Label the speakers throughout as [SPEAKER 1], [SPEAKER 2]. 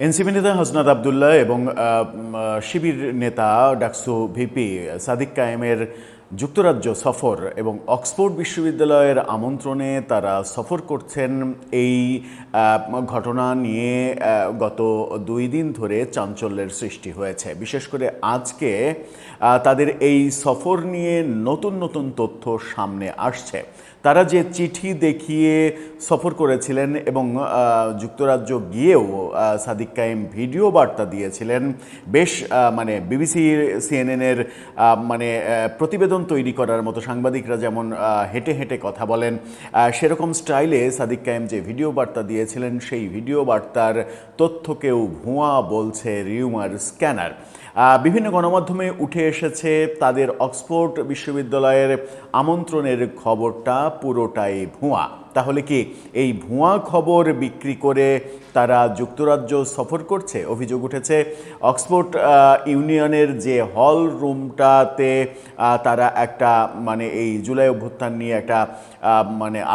[SPEAKER 1] NCP নেতা হাসনাত আবদুল্লাহ এবং শিবির নেতা ডাকসু ভিপি সাদিক কায়েমের যুক্তরাজ্য সফর এবং অক্সফোর্ড বিশ্ববিদ্যালয়ের আমন্ত্রণে তারা সফর করছেন, এই ঘটনা নিয়ে গত 2 দিন ধরে চাঞ্চল্যের সৃষ্টি হয়েছে। বিশেষ করে আজকে তাদের এই সফর নিয়ে নতুন নতুন তথ্য সামনে আসছে। তারা যে চিঠি দেখিয়ে সফর করেছিলেন এবং যুক্তরাজ্য গিয়েও সাদিক কায়েম ভিডিও বার্তা দিয়েছিলেন, বেশ বিবিসি সিএনএনের প্রতিবেদন তৈরি করার মতো সাংবাদিকরা যেমন হেঁটে হেঁটে কথা বলেন, সেরকম স্টাইলে সাদিক কায়েম যে ভিডিও বার্তা দিয়েছিলেন সেই ভিডিও বার্তার তথ্যকেও ভুয়া বলছে রিউমার স্ক্যানার। বিভিন্ন গণমাধ্যমে উঠে এসেছে তাদের অক্সফোর্ড বিশ্ববিদ্যালয়ের আমন্ত্রণের খবরটা পুরোটাই ভুয়া। তাহলে কি এই ভুয়া খবর বিক্রি করে তারা যুক্তরাজ্য সফর করছে? অভিযোগ উঠেছে অক্সফোর্ড ইউনিয়নের যে হল রুমটাতে তারা একটা এই জুলাই অভ্যুত্থান নিয়ে একটা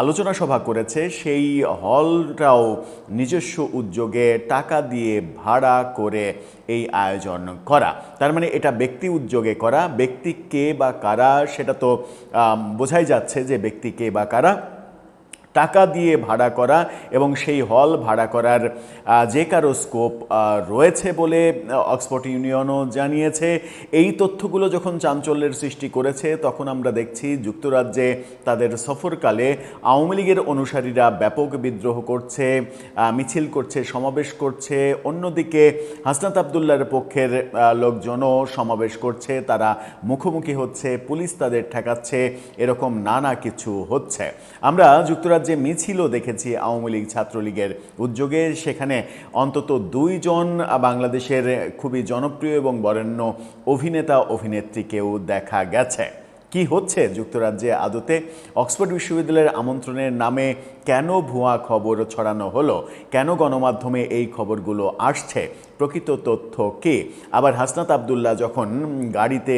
[SPEAKER 1] আলোচনা সভা করেছে, সেই হলটাও নিজস্ব উদ্যোগে টাকা দিয়ে ভাড়া করে এই আয়োজন করা। তার মানে এটা ব্যক্তি উদ্যোগে করা। ব্যক্তি কে বা কারা সেটা তো বোঝাই যাচ্ছে যে ব্যক্তি কে বা কারা। টাকা দিয়ে ভাড়া করা এবং সেই হল ভাড়া করার যে কারো স্কোপ রয়েছে বলে অক্সফোর্ড ইউনিয়নও জানিয়েছে। এই তথ্যগুলো যখন চাঞ্চল্যের সৃষ্টি করেছে তখন আমরা দেখছি যুক্তরাজ্যে তাদের সফরকালে আওয়ামী লীগের অনুসারীরা ব্যাপক বিদ্রোহ করছে, মিছিল করছে, সমাবেশ করছে। অন্যদিকে হাসনাত আবদুল্লাহর পক্ষের লোকজনও সমাবেশ করছে, তারা মুখোমুখি হচ্ছে, পুলিশ তাদের ঠেকাচ্ছে, এরকম নানা কিছু হচ্ছে। আমরা যুক্তরাজ্য যে মিছিলও দেখেছি আওয়ামী লীগ ছাত্রলীগের উদ্যোগে, সেখানে অন্তত 2 জন বাংলাদেশের খুবই জনপ্রিয় এবং বরেণ্য অভিনেতা অভিনেত্রীকেও দেখা গেছে। কি হচ্ছে যুক্তরাজ্যে আদতে? অক্সফোর্ড বিশ্ববিদ্যালয়ের আমন্ত্রণের নামে কেন ভুয়া খবর ছড়ানো হলো? কেন গণমাধ্যমে এই খবরগুলো আসছে? প্রকৃত তথ্য কি? আবার হাসনাত আবদুল্লাহ যখন গাড়িতে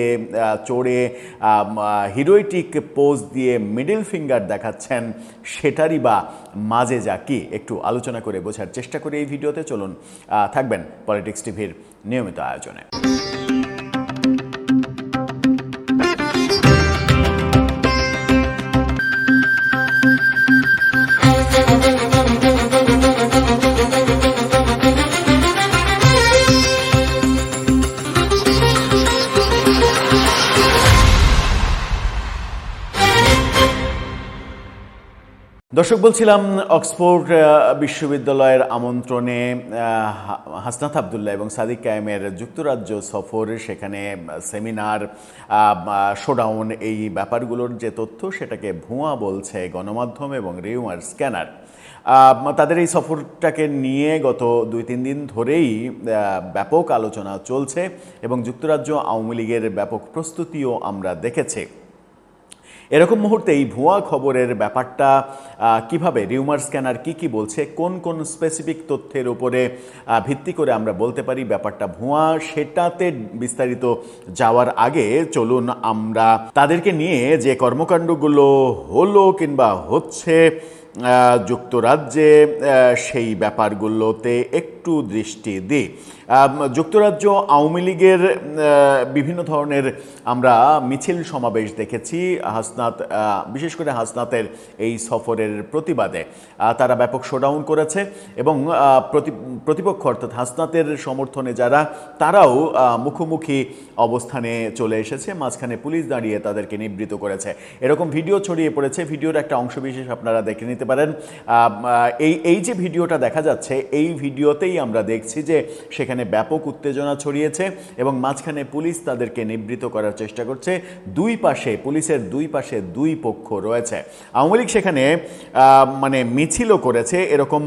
[SPEAKER 1] চড়ে হিরোইটিক পোজ দিয়ে মিডল ফিঙ্গার দেখাচ্ছেন, সেটারই বা মাঝে যা কি? একটু আলোচনা করে বোঝার চেষ্টা করি এই ভিডিওতে। চলুন, থাকবেন পলিটিক্স টিভির নিয়মিত আয়োজনে। দর্শক, বলছিলাম অক্সফোর্ড বিশ্ববিদ্যালয়ের আমন্ত্রণে হাসনাত আবদুল্লাহ এবং সাদিক কায়েমের যুক্তরাজ্য সফর, সেখানে সেমিনার, শোডাউন, এই ব্যাপারগুলোর যে তথ্য সেটাকে ভুয়া বলছে গণমাধ্যম এবং রিউমার স্ক্যানার। তাদের এই সফরটাকে নিয়ে গত 2-3 দিন ধরেই ব্যাপক আলোচনা চলছে এবং যুক্তরাজ্য আওয়ামী লীগের ব্যাপক প্রস্তুতিও আমরা দেখেছি। এরকম মুহূর্তে এই ভুয়া খবরের ব্যাপারটা কিভাবে, রিউমার স্ক্যানার কি বলছে, কোন কোন স্পেসিফিক তথ্যের উপরে ভিত্তি করে আমরা বলতে পারি ব্যাপারটা ভুয়া, সেটাতে বিস্তারিত যাওয়ার আগে চলুন আমরা তাদেরকে নিয়ে যে কর্মকাণ্ডগুলো হলো কিংবা হচ্ছে যুক্তরাজ্যে সেই ব্যাপারগুলোতে একটু দৃষ্টি দিই। যুক্তরাজ্য আওয়ামী লীগের বিভিন্ন ধরনের আমরা মিছিল সমাবেশ দেখেছি হাসনাত, বিশেষ করে হাসনাতের এই সফরের প্রতিবাদে তারা ব্যাপক শোডাউন করেছে এবং প্রতিপক্ষ অর্থাৎ হাসনাতের সমর্থনে যারা, তারাও মুখোমুখি অবস্থানে চলে এসেছে। মাঝখানে পুলিশ দাঁড়িয়ে তাদেরকে নিবৃত করেছে, এরকম ভিডিও ছড়িয়ে পড়েছে। ভিডিওর একটা অংশবিশেষ আপনারা দেখে নিতে পারেন। এই যে ভিডিওটা দেখা যাচ্ছে, এই ভিডিওতেই আমরা দেখছি যে সেখানে ব্যাপক উত্তেজনা ছড়িয়েছে এবং মাঝখানে পুলিশ তাদেরকে নিবৃত করার চেষ্টা করছে। দুই পাশে, পুলিশের দুই পাশে 2 পক্ষ রয়েছে। আওয়ামী লীগ সেখানে মিছিলও করেছে, এরকম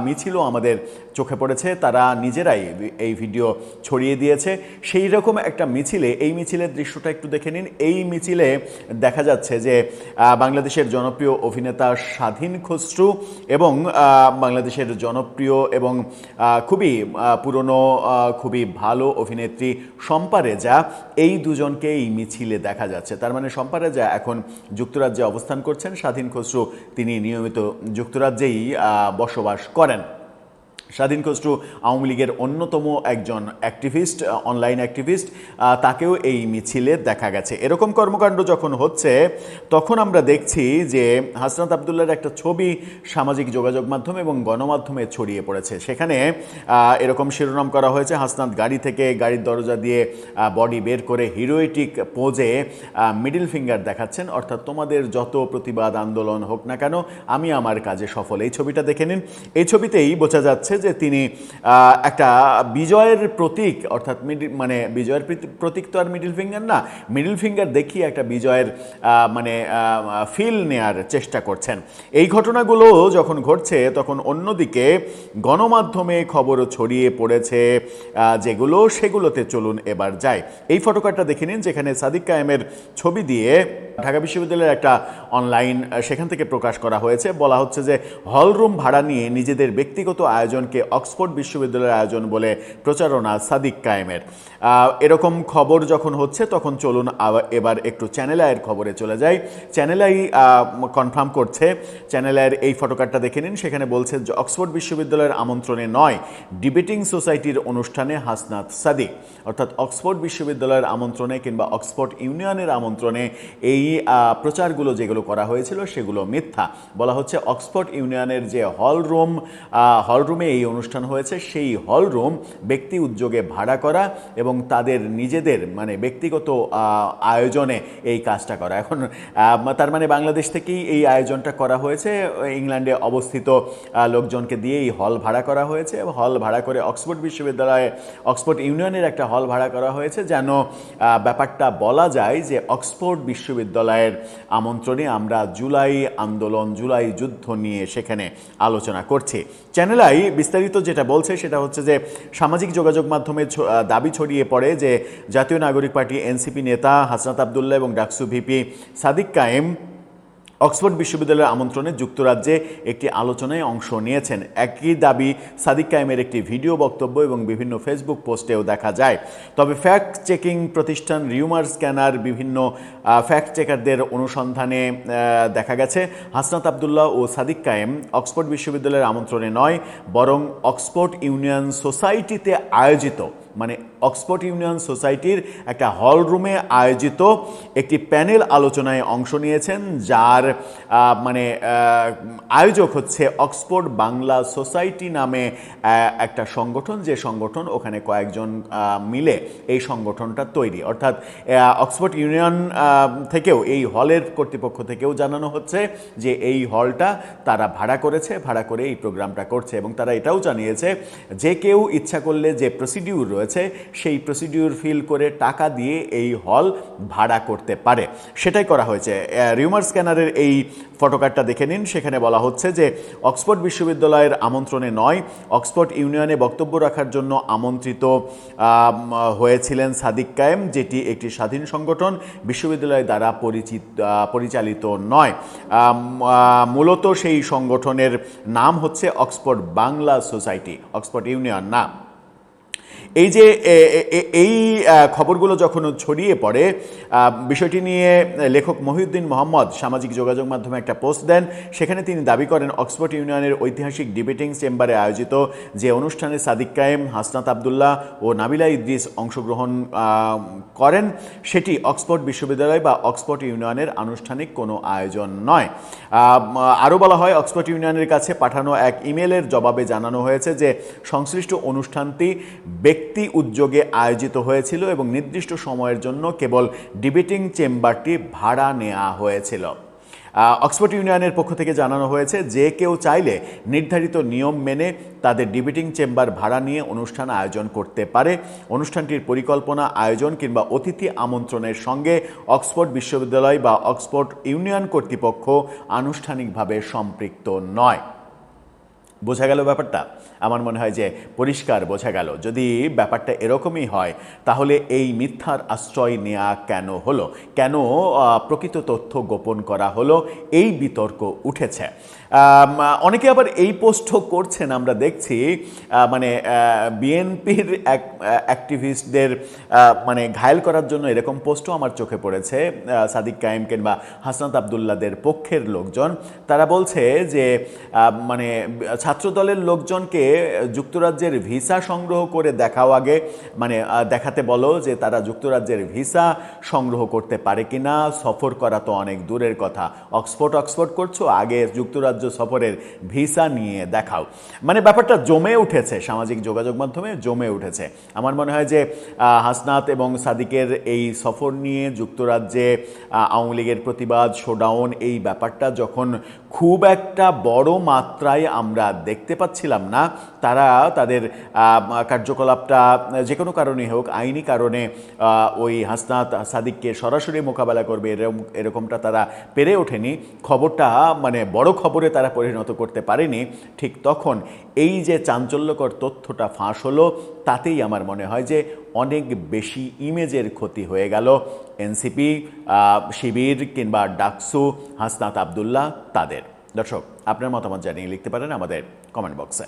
[SPEAKER 1] মিছিলও আমাদের চোখে পড়েছে। তারা নিজেরাই এই ভিডিও ছড়িয়ে দিয়েছে। সেই রকম একটা মিছিলে, এই মিছিলের দৃশ্যটা একটু দেখে নিন। এই মিছিলে দেখা যাচ্ছে যে বাংলাদেশের জনপ্রিয় অভিনেতা স্বাধীন খসরু এবং বাংলাদেশের জনপ্রিয় এবং খুবই পুরনো, খুবই ভালো অভিনেত্রী শম্পা রেজা, এই দুজনকে এই মিছিলে দেখা যাচ্ছে। তার মানে শম্পা রেজা এখন যুক্তরাজ্যে অবস্থান করছেন, স্বাধীন খসরু তিনি নিয়মিত যুক্তরাজ্যেই বসবাস করেন। স্বাধীন খসরু আওয়ামী লীগের অন্যতম একজন অ্যাক্টিভিস্ট, অনলাইন অ্যাক্টিভিস্ট, তাকেও এই মিছিলে দেখা গেছে। এরকম কর্মকাণ্ড যখন হচ্ছে তখন আমরা দেখছি যে হাসনাত আবদুল্লাহর একটা ছবি সামাজিক যোগাযোগ মাধ্যম এবং গণমাধ্যমে ছড়িয়ে পড়েছে। সেখানে এরকম শিরোনাম করা হয়েছে, হাসনাত গাড়ি থেকে গাড়ির দরজা দিয়ে বডি বের করে হিরোইটিক পোজে মিডল ফিঙ্গার দেখাচ্ছেন, অর্থাৎ তোমাদের যত প্রতিবাদ আন্দোলন হোক না কেন আমি আমার কাজে সফল। এই ছবিটা দেখে নিন। এই ছবিতেই বোঝা যাচ্ছে যে তিনি একটা বিজয়ের প্রতীক, অর্থাৎ মানে বিজয়ের প্রতীক তো আর মিডল ফিঙ্গার না, মিডল ফিঙ্গার দেখিয়ে একটা বিজয়ের মানে ফিল নেয়ার চেষ্টা করছেন। এই ঘটনাগুলো যখন ঘটছে তখন অন্যদিকে গণমাধ্যমে খবরও ছড়িয়ে পড়েছে যেগুলো, সেগুলোতে চলুন এবার যাই। এই ফটোকার্ডটা দেখে নিন, যেখানে সাদিক কায়েমের ছবি দিয়ে ঢাকা বিশ্ববিদ্যালয়ের একটা অনলাইন সেখান থেকে প্রকাশ করা হয়েছে। বলা হচ্ছে যে হলরুম ভাড়া নিয়ে নিজেদের ব্যক্তিগত আয়োজনকে অক্সফোর্ড বিশ্ববিদ্যালয়ের আয়োজন বলে প্রচারণা সাদিক কায়েমের। এরকম খবর যখন হচ্ছে তখন চলুন এবার একটু চ্যানেল আইয়ের খবরে চলে যাই। চ্যানেল আই কনফার্ম করছে, চ্যানেল আইয়ের এই ফটোকার্ডটা দেখে নিন, সেখানে বলছে যে অক্সফোর্ড বিশ্ববিদ্যালয়ের আমন্ত্রণে নয়, ডিবেটিং সোসাইটির অনুষ্ঠানে হাসনাত সাদিক। অর্থাৎ অক্সফোর্ড বিশ্ববিদ্যালয়ের আমন্ত্রণে কিংবা অক্সফোর্ড ইউনিয়নের আমন্ত্রণে এই প্রচারগুলো যেগুলো করা হয়েছিল সেগুলো মিথ্যা। বলা হচ্ছে অক্সফোর্ড ইউনিয়নের যে হলরুমে এই অনুষ্ঠান হয়েছে সেই হলরুম ব্যক্তি উদ্যোগে ভাড়া করা এবং তাদের নিজেদের মানে ব্যক্তিগত আয়োজনে এই কাজটা করা। এখন তার মানে বাংলাদেশ থেকেই এই আয়োজনটা করা হয়েছে, ইংল্যান্ডে অবস্থিত লোকজনকে দিয়ে এই হল ভাড়া করা হয়েছে। হল ভাড়া করে অক্সফোর্ড বিশ্ববিদ্যালয়ে অক্সফোর্ড ইউনিয়নের একটা হল ভাড়া করা হয়েছে, যেন ব্যাপারটা বলা যায় যে অক্সফোর্ড বিশ্ববিদ্যালয়ের আমন্ত্রণে আমরা জুলাই আন্দোলন, জুলাই যুদ্ধ নিয়ে সেখানে আলোচনা করছি। চ্যানেল আই বিস্তারিত যেটা বলছে সেটা হচ্ছে যে সামাজিক যোগাযোগ মাধ্যমে দাবি ছড়িয়ে পড়ে যে জাতীয় নাগরিক পার্টি এনসিপি নেতা হাসনাত আবদুল্লাহ এবং ডাকসু ভিপি সাদিক কায়েম অক্সফোর্ড বিশ্ববিদ্যালয়ের আমন্ত্রণে যুক্তরাজ্যে একটি আলোচনায় অংশ নিয়েছেন। একই দাবি সাদিক কায়েমের একটি ভিডিও বক্তব্য এবং বিভিন্ন ফেসবুক পোস্টেও দেখা যায়। তবে ফ্যাক্ট চেকিং প্রতিষ্ঠান রিউমার স্ক্যানার বিভিন্ন ফ্যাক্ট চেকারদের অনুসন্ধানে দেখা গেছে হাসনাত আবদুল্লাহ ও সাদিক কায়েম অক্সফোর্ড বিশ্ববিদ্যালয়ের আমন্ত্রণে নয়, বরং অক্সফোর্ড ইউনিয়ন সোসাইটিতে আয়োজিত, মানে অক্সফোর্ড ইউনিয়ন সোসাইটির একটা হল রুমে আয়োজিত একটি প্যানেল আলোচনায় অংশ নিয়েছেন, যার মানে আয়োজক হচ্ছে অক্সফোর্ড বাংলা সোসাইটি নামে একটা সংগঠন, যে সংগঠন ওখানে কয়েকজন মিলে এই সংগঠনটা তৈরি। অর্থাৎ অক্সফোর্ড ইউনিয়ন থেকেও, এই হলের কর্তৃপক্ষ থেকেও জানানো হচ্ছে যে এই হলটা তারা ভাড়া করেছে, ভাড়া করে এই প্রোগ্রামটা করছে। এবং তারা এটাও জানিয়েছে যে কেউ ইচ্ছা করলে যে প্রসিডিউর রয়েছে সেই প্রসিডিউর ফিল করে টাকা দিয়ে এই হল ভাড়া করতে পারে, সেটাই করা হয়েছে। রিউমার স্ক্যানারের এই ফটোকার্ডটা দেখে নিন, সেখানে বলা হচ্ছে যে অক্সফোর্ড বিশ্ববিদ্যালয়ের আমন্ত্রণে নয়, অক্সফোর্ড ইউনিয়নে বক্তব্য রাখার জন্য আমন্ত্রিত হয়েছিলেন সাদিক কায়েম, যেটি একটি স্বাধীন সংগঠন, বিশ্ববিদ্যালয় দ্বারা পরিচালিত নয়। মূলত সেই সংগঠনের নাম হচ্ছে Oxford Bangla society, Oxford union না। এই যে এই খবরগুলো যখন ছড়িয়ে পড়ে, বিষয়টি নিয়ে লেখক মহিউদ্দিন মোহাম্মদ সামাজিক যোগাযোগ মাধ্যমে একটা পোস্ট দেন। সেখানে তিনি দাবি করেন অক্সফোর্ড ইউনিয়নের ঐতিহাসিক ডিবেটিং চেম্বারে আয়োজিত যে অনুষ্ঠানে সাদিক কায়েম, হাসনাত আবদুল্লাহ ও নাবিলা ইদ্রিস অংশগ্রহণ করেন সেটি অক্সফোর্ড বিশ্ববিদ্যালয় বা অক্সফোর্ড ইউনিয়নের আনুষ্ঠানিক কোনো আয়োজন নয়। আরও বলা হয়, অক্সফোর্ড ইউনিয়নের কাছে পাঠানো এক ইমেলের জবাবে জানানো হয়েছে যে সংশ্লিষ্ট অনুষ্ঠানটি ব্যক্তি উদ্যোগে আয়োজিত হয়েছিল এবং নির্দিষ্ট সময়ের জন্য কেবল ডিবেটিং চেম্বারটি ভাড়া নেওয়া হয়েছিল। অক্সফোর্ড ইউনিয়নের পক্ষ থেকে জানানো হয়েছে যে কেউ চাইলে নির্ধারিত নিয়ম মেনে তাদের ডিবেটিং চেম্বার ভাড়া নিয়ে অনুষ্ঠান আয়োজন করতে পারে। অনুষ্ঠানটির পরিকল্পনা, আয়োজন কিংবা অতিথি আমন্ত্রণের সঙ্গে অক্সফোর্ড বিশ্ববিদ্যালয় বা অক্সফোর্ড ইউনিয়ন কর্তৃপক্ষ আনুষ্ঠানিকভাবে সম্পৃক্ত নয়। বোঝা গেল ব্যাপারটা? আমার মনে হয় যে পরিষ্কার বোঝা গেল। যদি ব্যাপারটা এরকমই হয় তাহলে এই মিথ্যার আশ্রয় নেওয়া কেন হলো, কেন প্রকৃত তথ্য গোপন করা হলো, এই বিতর্ক উঠেছে। অনেকে আবার এই পোস্টও করছেন, আমরা দেখছি মানে বিএনপির অ্যাক্টিভিস্টদের মানে ঘায়েল করার জন্য এরকম পোস্টও আমার চোখে পড়েছে। সাদিক কায়েম কিংবা হাসনাত আবদুল্লাদের পক্ষের লোকজন তারা বলছে যে মানে ছাত্রদলের লোকজনকে যুক্তরাজ্যের ভিসা সংগ্রহ করে দেখাও আগে, মানে দেখাতে বলো যে তারা যুক্তরাজ্যের ভিসা সংগ্রহ করতে পারে কিনা। সফর করা তো অনেক দূরের কথা, অক্সফোর্ড করছো, আগে যুক্তরাজ্য সফরের ভিসা নিয়ে দেখাও। মানে ব্যাপারটা জমে উঠেছে, সামাজিক যোগাযোগ মাধ্যমে জমে উঠেছে। আমার মনে হয় যে হাসনাত এবং সাদিকের এই সফর নিয়ে যুক্তরাজ্যে আওয়ামী লীগের প্রতিবাদ, শোডাউন, এই ব্যাপারটা যখন খুব একটা বড় মাত্রায় আমরা দেখতে পাচ্ছিলাম না, তারা তাদের কার্যকলাপটা যে কোনো কারণেই হোক, আইনি কারণে ওই হাসনাত সাদিককে সরাসরি মোকাবেলা করবে এরকমটা তারা পেরে ওঠেনি, খবরটা মানে বড় খবরে তারা পরিণত করতে পারেনি। ঠিক তখন এই যে চাঞ্চল্যকর তথ্যটা ফাঁস হলো, তাতেই আমার মনে হয় যে অনেক বেশি ইমেজের ক্ষতি হয়ে গেল এনসিপি, শিবির কিংবা ডাকসু, হাসনাত আবদুল্লাহ তাদের। দর্শক, আপনার মতামত জানিয়ে লিখতে পারেন আমাদের কমেন্ট বক্সে।